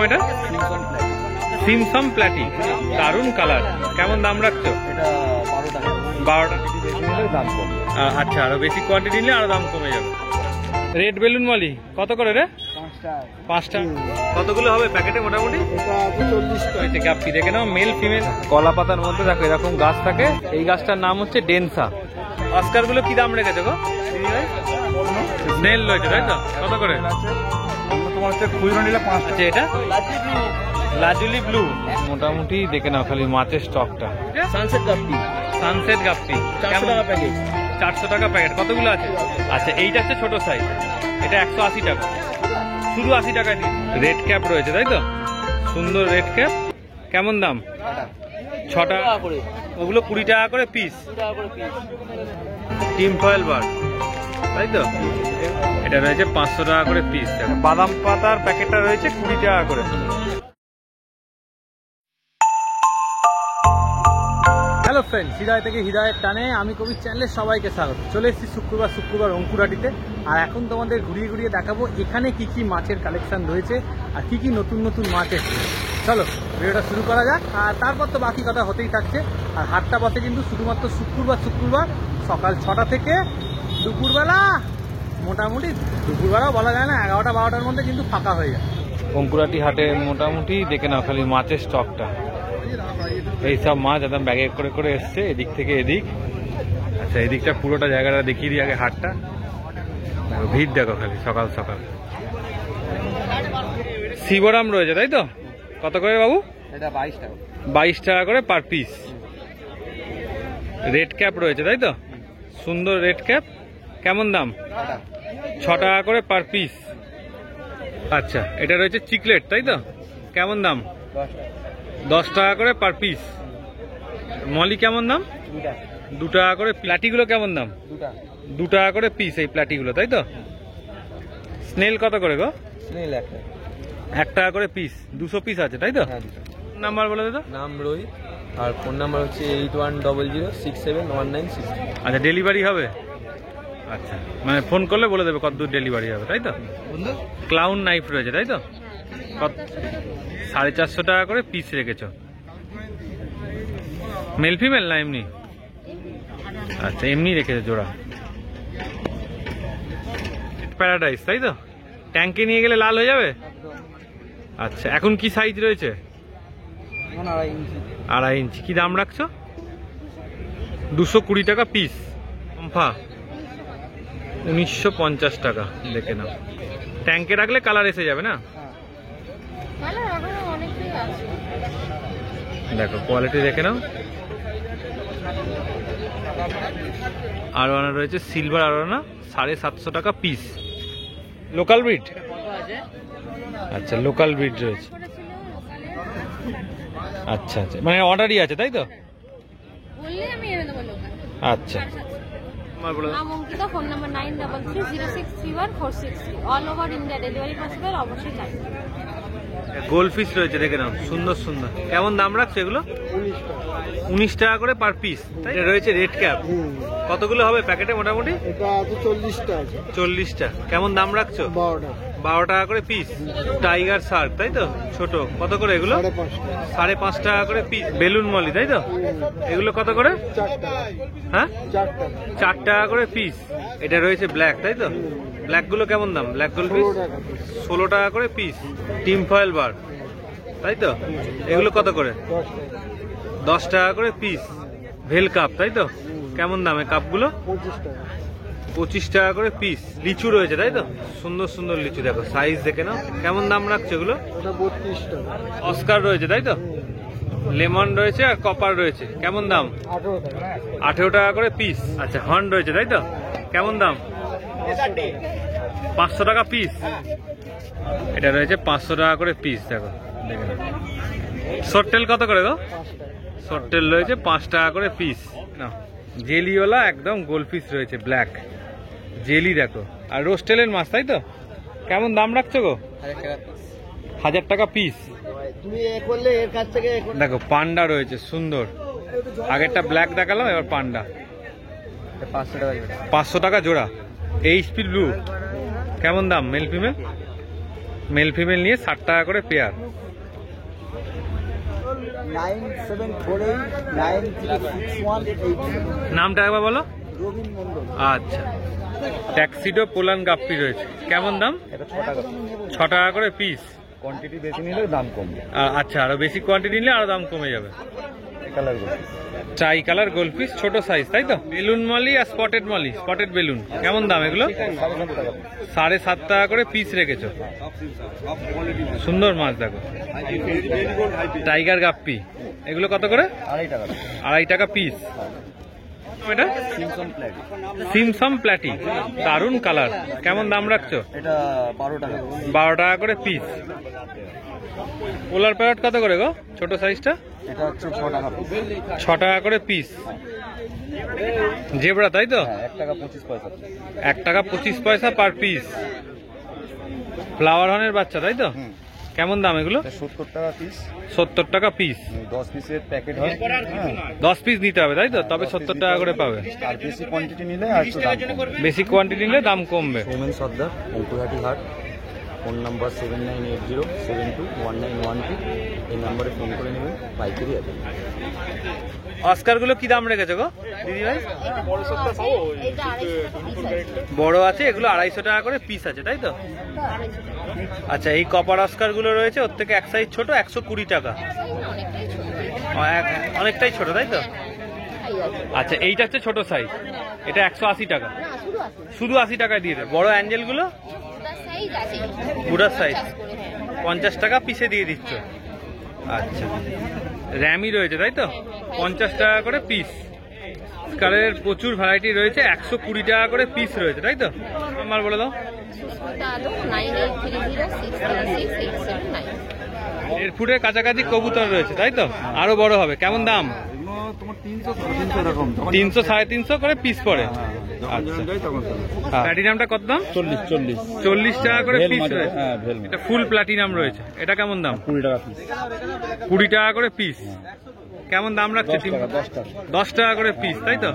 এটা? সিমসম প্ল্যাটি, দারুণ কালার। কেমন দাম রাখছো? এটা 12 টাকা। 12 টাকা দাম কম। আচ্ছা, আরো বেশি কোয়ান্টিটি নিলে আরো দাম কমে যাবে। রেড বেলুন মলি কত করে রে? 5টা। কতগুলো হবে প্যাকেটে মোটামুটি? গাপ্পি দেখে নাও, মেল ফিমেল। কলা পাতার মধ্যে দেখো এরকম গাছ থাকে, এই গাছটার নাম হচ্ছে ডেনসা। অস্কার গুলো কি দাম রেখেছো গো? স্নেল রয়েছে তাই তো? কত করে? তোমার হচ্ছে খুচরো নিলে 5 টাকা। আচ্ছা, এটা লাজুলি ব্লু। মোটামুটি দেখে নাও খালি মাছের স্টকটা। সানসেট গাপ্পি। সানসেট গাপ্পি 400 টাকা প্যাকেট। 400 টাকা প্যাকেট। কতগুলো আছে? আচ্ছা, এইটা হচ্ছে ছোট সাইজ, এটা 180 টাকা, শুধু 80 টাকায় দিন। রেড ক্যাপ রয়েছে তাই তো? সুন্দর রেড ক্যাপ। কেমন দাম? 6 টাকা করে। ওগুলো 20 টাকা করে পিস। টিম ফয়েল বার তাই তো? এটা রয়েছে 500 টাকা করে পিস। বাদাম পাতার প্যাকেটটা রয়েছে 20 টাকা করে। হ্যালো ফ্রেন্ড, হৃদয় থেকে হৃদয়ের টানে আমি কবির চ্যানেলে সবাইকে স্বাগত। চলে এসেছি শুক্রবার অঙ্কুরাটিতে। আর এখন তোমাদের ঘুরিয়ে ঘুরিয়ে দেখাবো এখানে কি কি মাছের কালেকশন রয়েছে আর কি কি নতুন নতুন মাছ এসেছে। চলো ভিডিওটা শুরু করা যাক, আর তারপর তো বাকি কথা হতেই থাকছে। আর হাটটা বসে কিন্তু শুধুমাত্র শুক্রবার সকাল 6টা থেকে দুপুরবেলা, মোটামুটি দুপুরবেলাও বলা যায় না, 11টা 12টার মধ্যে কিন্তু ফাঁকা হয়ে যায় অঙ্কুরাটি হাটে। মোটামুটি দেখে নাও খালি মাছের স্টকটা, এইসব মাছ একদম ব্যাগে করে করে এসছে এদিক থেকে এদিক। আচ্ছা, এদিকটা পুরোটা জায়গাটা দেখিয়ে দিই আগে হাটটা। দেখো ভিড়, দেখো খালি সকাল সকাল। শিবরাম রয়েছে তাই তো? কত করে বাবু? এটা 22 টাকা। 22 টাকা করে পার পিস। রেড ক্যাপ রয়েছে তাই তো? সুন্দর রেড ক্যাপ। কেমন দাম? 6 টাকা করে পার পিস। আচ্ছা, এটা রয়েছে চিকলেট তাই তো? কেমন দাম? 10 টাকা করে পার পিস। মলি কেমন দাম? 2 টাকা করে। প্লাটিগুলো কেমন দাম? 2 টাকা করে পিস এই প্লাটিগুলো তাই তো? স্নেল কত করে গো? স্নেল 1 টাকা করে পিস। 200 পিস আছে তাই তো? নাম্বার বলে দাও। নাম রোহিত, আর ফোন নাম্বার হচ্ছে 8100671960। আচ্ছা, ডেলিভারি হবে? আচ্ছা, মানে ফোন করলে বলে দেবে কত দূর ডেলিভারি হবে তাই তো? ক্লাউন নাইফ রয়েছে তাই তো? 450 টাকা করে পিস রেখেছো। মেল ফিমেল না এমনি? আচ্ছা, এমনি রেখেছো জোড়া। প্যারাডাইস তাই তো? ট্যাঙ্কে নিয়ে গেলে লাল হয়ে যাবে? আচ্ছা, এখন কি সাইজ রয়েছে? 2.5 ইঞ্চি। কি দাম রাখছো? 220 টাকা পিস। কম্ফা 1950 টাকা। দেখে নাও, ট্যাঙ্কে রাখলে কালার এসে যাবে না? দেখো কোয়ালিটি দেখে নাও। আরোয়ানা রয়েছে, সিলভার আরোয়ানা 750 টাকা পিস। Local breed? আচ্ছা, লোকাল ব্রিড রয়েছে। আচ্ছা আচ্ছা, মানে অর্ডারই আছে তাই তো? আচ্ছা, Ankita, phone number 9330631463। All over India delivery possible, অবশ্যই চাই। গোল্ড ফিশ রয়েছে দেখে নাও, সুন্দর সুন্দর। কেমন দাম রাখছো এগুলো? 19 টাকা করে পার পিস। তাই রয়েছে রেড ক্যাপ। কতগুলো হবে প্যাকেটে মোটামুটি? এটা 40টা আছে। 40টা। কেমন দাম রাখছো? 12 টাকা করে পিস। টাইগার শার্ক তাই তো? ছোট কত করে এগুলো? 5.5 টাকা করে পিস। বেলুন মলি তাই তো? এগুলো কত করে? 4 টাকা। হ্যাঁ, 4 টাকা করে পিস। এটা রয়েছে ব্ল্যাক তাই তো? ব্ল্যাক গুলো কেমন দাম? ব্ল্যাক গোল্ড পিস 16 টাকা করে পিস। টিম ফয়েল বার তাই তো? এগুলো কত করে? 10 টাকা করে পিস। ভেল কাপ তাই তো? কেমন দামে কাপগুলো? 25 টাকা করে পিস। লিচু রয়েছে তাই তো? সুন্দর সুন্দর লিচু, দেখো সাইজ দেখে নাও। কেমন দাম রাখছে এগুলো? 32 টাকা। অস্কার রয়েছে তাই তো? লেমন রয়েছে আর কপার রয়েছে। কেমন দাম? 18 টাকা করে পিস। আচ্ছা, হর্ন রয়েছে তাই তো? কেমন দাম? 500 টাকা পিস। এটা রয়েছে 500 টাকা করে পিস। দেখো দেখে নাও। শর্টেল কত করে গো? শর্টেল রয়েছে 5 টাকা করে পিস। না, জেলিওয়ালা একদম গোল্ড ফিশ রয়েছে, ব্ল্যাক জেলি দেখো। আর রোস্টেলের মাছ তাই তো? কেমন দাম রাখছো গো? 1000 টাকা পিস। দেখো পান্ডা রয়েছে সুন্দর। আগেরটা ব্ল্যাক দেখালাম, এবার পান্ডা। 500 টাকা জোড়া। এইচপি ব্লু কেমন দাম? মেল ফিমেল মেল ফিমেল নিয়ে 60 টাকা করে পেয়ার। 9748936183। নামটা একবার বলো। রবীন মন্ডল। আচ্ছা, ট্যাক্সিডো পোলান গাপ্পি রয়েছে, কেমন দাম? এটা 6 টাকা। 6 টাকা করে পিস। কোয়ান্টিটি বেশি নিলে দাম কমবে। আচ্ছা, আরো বেশি কোয়ান্টিটি নিলে আরো দাম কমে যাবে। কালার গুলো ট্রাই কালার গোল্ডফিশ ছোট সাইজ, তাই তো? বেলুন মলি আর স্পটেড মলি, স্পটেড বেলুন কেমন দাম এগুলো? 7.5 টাকা করে পিস রেখেছো। সুন্দর মাছ দেখো। টাইগার গাপ্পি এগুলো কত করে? 2.5 টাকা। 2.5 টাকা পিস। এটা সিমসন প্লেট। সিমসম প্ল্যাটি, দারুন কালার, কেমন দাম রাখছো? এটা 12 টাকা। 12 টাকা করে পিস। পোলার প্যারট কত করে গো ছোট সাইজটা? এটা হচ্ছে 6 টাকা পিস। 6 টাকা করে পিস। জেব্রা, তাই তো? 1 টাকা 25 পয়সা। 1 টাকা 25 পয়সা পার পিস। ফ্লাওয়ার হর্নের বাচ্চা, তাই তো? কেমন দাম এগুলো? 70 টাকা পিস। 70 টাকা পিস। 10 পিসের প্যাকেট হয়। 10 পিস নিতে হবে, তাই তো? তবে 70 টাকা করে পাবে। আর বেশি কোয়ান্টিটি নিলে আর একটু দাম কমবে। বেশি কোয়ান্টিটি নিলে দাম কমবে। সৌমেন সর্দার, অঙ্কুরহাটি হাট। Phone number 7980721912। এই নাম্বারে ফোন করে নেবেন, পাইকারি আছে। অস্কার গুলো কি দাম রেখেছো গো দিদি ভাই? এটা 250 বড় আছে, এগুলো 250 টাকা করে পিস আছে, তাই তো? আচ্ছা, এই কপার অস্কার গুলো রয়েছে, ওর থেকে এক সাইজ ছোট, 120 টাকা। অনেকটাই ছোট, তাই তো? আচ্ছা, এইটা হচ্ছে ছোট সাইজ, এটা 180 টাকা। শুধু 80 টাকায় দিয়ে দেবে। বড় অ্যাঞ্জেল গুলো বুড়ার সাইজ 50 টাকা পিসে দিয়ে দিচ্ছ। আচ্ছা, র্যামি রয়েছে, তাই তো? 50 টাকা করে পিস। স্কারের প্রচুর ভ্যারাইটি রয়েছে, 120 টাকা করে পিস রয়েছে, তাই তো? আমার বলে দাও। 9830636879। 1.5 ফুটের কাছাকাছি কবুতর রয়েছে, তাই তো? আরো বড় হবে, কেমন দাম? তোমার 300 350 এরকম। 300 350 করে পিস পড়ে। আচ্ছা, প্ল্যাটিনামটা কত দাম? 40 টাকা করে পিস রয়েছে। এটা ফুল প্ল্যাটিনাম রয়েছে, এটা কেমন দাম? 20 টাকা পিস। 20 টাকা করে পিস। কেমন দাম রাখছে? 10 টাকা করে পিস, তাই তো?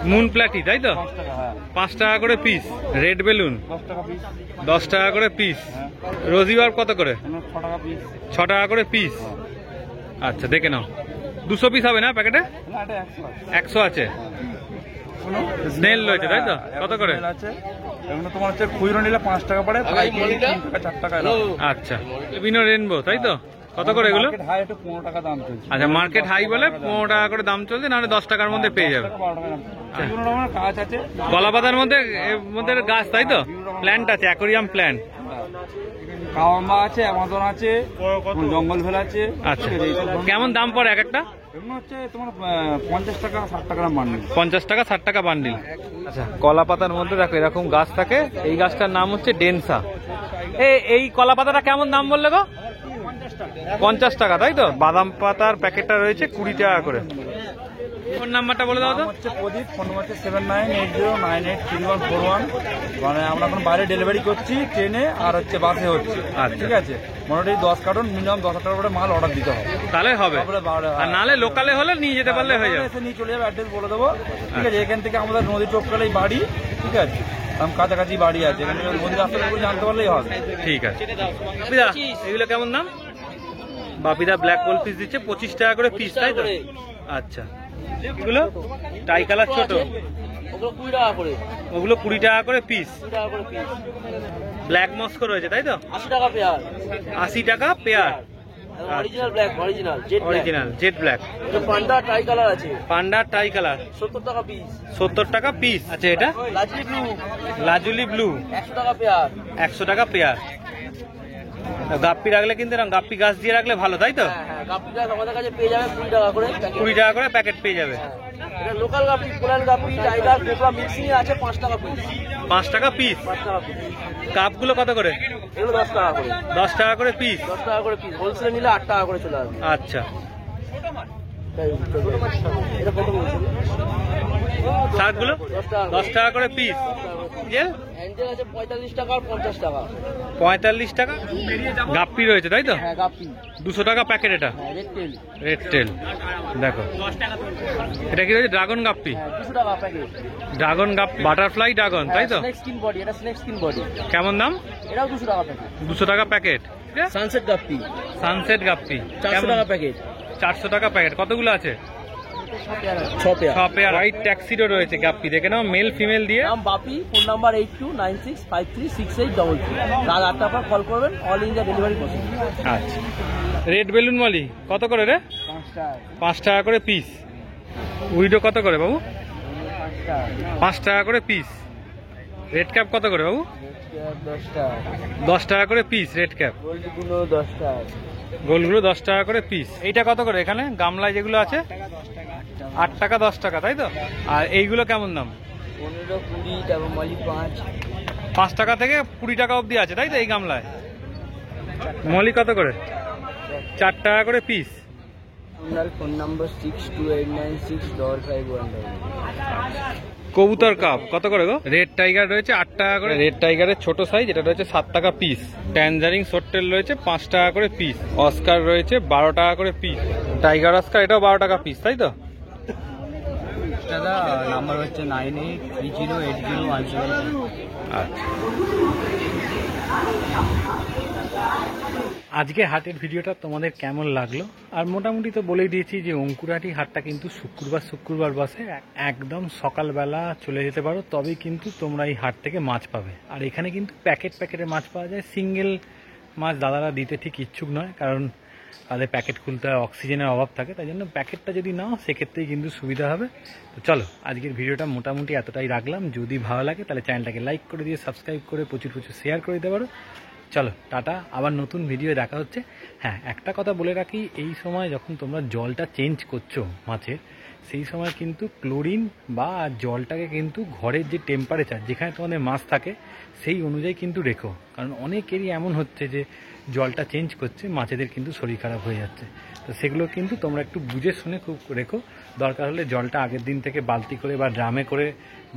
মুন প্ল্যাটি, তাই তো? 5 টাকা করে পিস। রেড বেলুন 10 টাকা করে পিস। রোজিবার কত করে? 6 টাকা করে পিস। আচ্ছা, দেখে নাও। 200 পিস হবে না প্যাকেটে? 100 আছে। স্নেল রয়েছে, তাই তো? কত করে? এগুলো তোমার হচ্ছে খুচরো নিলে 5 টাকা পড়ে, পাইকারি 3 টাকা 4 টাকা। আচ্ছা, এলবিনো রেনবো, তাই তো? কত করে এগুলো? মার্কেট হাই, একটু 15 টাকা দাম চলছে। আচ্ছা, মার্কেট হাই বলে 15 টাকা করে দাম চলছে, নাহলে 10 টাকার মধ্যে পেয়ে যাবে। 12 টাকা দাম চলছে। এগুলো আমার কাজ আছে। কলা পাতার মধ্যে এর মধ্যে গাছ, তাই তো? প্ল্যান্ট আছে, অ্যাকোরিয়াম প্ল্যান্ট। কাওয়াম্বা আছে, অ্যামাজন আছে, জঙ্গল ভেল আছে। আচ্ছা, কেমন দাম পড়ে এক একটা? এগুলো হচ্ছে তোমার 50 টাকা 60 টাকা বান্ডিল। 50 টাকা 60 টাকা বান্ডিল। আচ্ছা, কলা পাতার মধ্যে দেখো এরকম গাছ থাকে, এই গাছটার নাম হচ্ছে ডেনসা। এই কলা পাতাটা কেমন দাম বললে গো? 50 টাকা, তাই তো? বাদাম পাতার প্যাকেটটা রয়েছে 20 টাকা করে। ফোন নাম্বারটা বলে দাও তো। হচ্ছে প্রদীপ, ফোন হচ্ছে 7980983141। মানে আমরা এখন বাইরে ডেলিভারি করছি, ট্রেনে আর হচ্ছে বাসে হচ্ছে। আচ্ছা। ঠিক আছে, মোটামুটি 10 কার্টন, মিনিমাম 10 টাকার করে মাল অর্ডার দিতে হবে। তাহলে হবে। তারপরে আর নালে লোকালে হলে নিয়ে যেতে পারলে হয়ে যাবে। এসে নিয়ে চলে যাবে, অ্যাড্রেস বলে দেবো। ঠিক আছে, এখান থেকে আমাদের নদী টপকালেই বাড়ি। ঠিক আছে, কাছাকাছি বাড়ি আছে, এখানে নদীর রাস্তা জানতে পারলেই হবে। ঠিক আছে। বাপিদা, এগুলো কেমন দাম? বাপিদা ব্ল্যাক গোল্ড পিস দিচ্ছে 25 টাকা করে পিস, তাই তো? আচ্ছা, এগুলো টাই কালার ছোট, ওগুলো 20 টাকা করে। ওগুলো 20 টাকা করে পিস। 20 টাকা করে পিস। ব্ল্যাক মস্কো রয়েছে, তাই তো? 80 টাকা পেয়ার। 80 টাকা pair. Original black, original jet black. Original jet black. এটা পান্ডা ট্রাই কালার আছে। পান্ডা টাই কালার 70 টাকা পিস। 70 টাকা পিস। আচ্ছা, এটা লাজলি ব্লু লাজুলি ব্লু 100 টাকা পেয়ার। 100 টাকা পেয়ার। গাপ্পি রাখলে কিন্তু এরকম গাপ্পি গাছ দিয়ে রাখলে ভালো, তাই তো? হ্যাঁ হ্যাঁ, গাপ্পিটা আমাদের কাছে পেয়ে যাবে 20 টাকা করে। 20 টাকা করে প্যাকেট পেয়ে যাবে। এটা local guppy, coral guppy, tiger, cobra mixing আছে 5 টাকা পিস। 5 টাকা পিস। 5 টাকা পিস। কাপগুলো কত করে? এগুলো 10 টাকা করে। 10 টাকা করে পিস। 10 টাকা করে পিস। হোলসেল নিলে 8 টাকা করে চলে আসবে। আচ্ছা, এটা কত বলছেন? শাকগুলো 10 টাকা। 10 টাকা করে পিস। জেল অ্যাঞ্জেল আছে 45 টাকা আর 50 টাকা। 45 টাকা গাপ্পি রয়েছে তাই তো? হ্যাঁ গাপ্পি। 200 টাকা প্যাকেট এটা। হ্যাঁ রেড টেল। রেড টেল দেখো, এটা কি রয়েছে? ড্রাগন গাপ্পি। হ্যাঁ 200 টাকা packet. Dragon gap, butterfly dragon তাই তো? স্নেক স্কিন বডি, এটা স্নেক স্কিন বডি। কেমন দাম? এটাও 200 টাকা প্যাকেট। 200 টাকা প্যাকেট। সানসেট গাপ্পি সানসেট গাপ্পি 400 টাকা প্যাকেট। 400 টাকা প্যাকেট। কতগুলো আছে? 6 পেয়ার। 6 পেয়ার। হোয়াইট ট্যাক্সিডো রয়েছে গাপ্পি, দেখে নাও, মেল ফিমেল দিয়ে। নাম বাপি, ফোন নাম্বার 8296536833। রাত 8টার পর কল করবেন, অল ইন্ডিয়া ডেলিভারি পসিবল। আচ্ছা, রেড বেলুন মলি কত করে রে? 5 টাকা করে পিস। উইডো কত করে বাবু? 5 টাকা করে পিস। রেড ক্যাপ কত করে বাবু? 10 টাকা করে পিস রেড ক্যাপ। গোল্ডগুলো 10 টাকা। গোলগুলো 10 টাকা করে পিস। এইটা কত করে এখানে গামলায় যেগুলো আছে? 8 টাকা 10 টাকা তাই তো? আর এইগুলো কেমন দাম? 15 20 টাকা মলি 5 টাকা থেকে 20 টাকা অবধি আছে তাই তো এই গামলায়? মলি কত করে? 4 টাকা করে পিস। Phone number 62896551। কবুতর কাপ কত করে গো? রেড টাইগার রয়েছে 8 টাকা করে। রেড টাইগারের ছোট সাইজ, এটা রয়েছে 7 টাকা পিস। ট্যানজারিং সোটটেল রয়েছে 5 টাকা করে পিস। অস্কার রয়েছে 12 টাকা করে পিস। টাইগার অস্কার এটাও 12 টাকা পিস তাই তো? দাদা নাম্বার হচ্ছে 98308017। আচ্ছা, আজকে হাটের ভিডিওটা তোমাদের কেমন লাগলো? আর মোটামুটি তো বলেই দিয়েছি যে অঙ্কুরহাটি হাটটা কিন্তু শুক্রবার বসে। একদম সকালবেলা চলে যেতে পারো, তবেই কিন্তু তোমরা এই হাট থেকে মাছ পাবে। আর এখানে কিন্তু প্যাকেটে মাছ পাওয়া যায়। সিঙ্গেল মাছ দাদারা দিতে ঠিক ইচ্ছুক নয়, কারণ তাদের প্যাকেট খুলতে হয়, অক্সিজেনের অভাব থাকে। তাই জন্য প্যাকেটটা যদি নাও সেক্ষেত্রেই কিন্তু সুবিধা হবে। তো চলো আজকের ভিডিওটা মোটামুটি এতটাই রাখলাম। যদি ভালো লাগে তাহলে চ্যানেলটাকে লাইক করে দিয়ে সাবস্ক্রাইব করে প্রচুর শেয়ার করে দিতে পারো। চলো টাটা, আবার নতুন ভিডিও দেখা হচ্ছে। হ্যাঁ, একটা কথা বলে রাখি, এই সময় যখন তোমরা জলটা চেঞ্জ করছো মাছের, সেই সময় কিন্তু ক্লোরিন বা জলটাকে কিন্তু ঘরের যে টেম্পারেচার যেখানে তোমাদের মাছ থাকে সেই অনুযায়ী কিন্তু রেখো। কারণ অনেকেরই এমন হচ্ছে যে জলটা চেঞ্জ করছে, মাছেদের কিন্তু শরীর খারাপ হয়ে যাচ্ছে। তো সেগুলো কিন্তু তোমরা একটু বুঝে শুনে খুব রেখো। দরকার হলে জলটা আগের দিন থেকে বালতি করে বা ড্রামে করে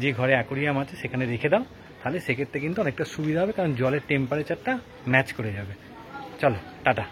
যে ঘরে অ্যাকোরিয়াম আছে সেখানে রেখে দাও, তাহলে সেক্ষেত্রে কিন্তু অনেকটা সুবিধা হবে, কারণ জলের টেম্পারেচারটা ম্যাচ করে যাবে। চলো টাটা।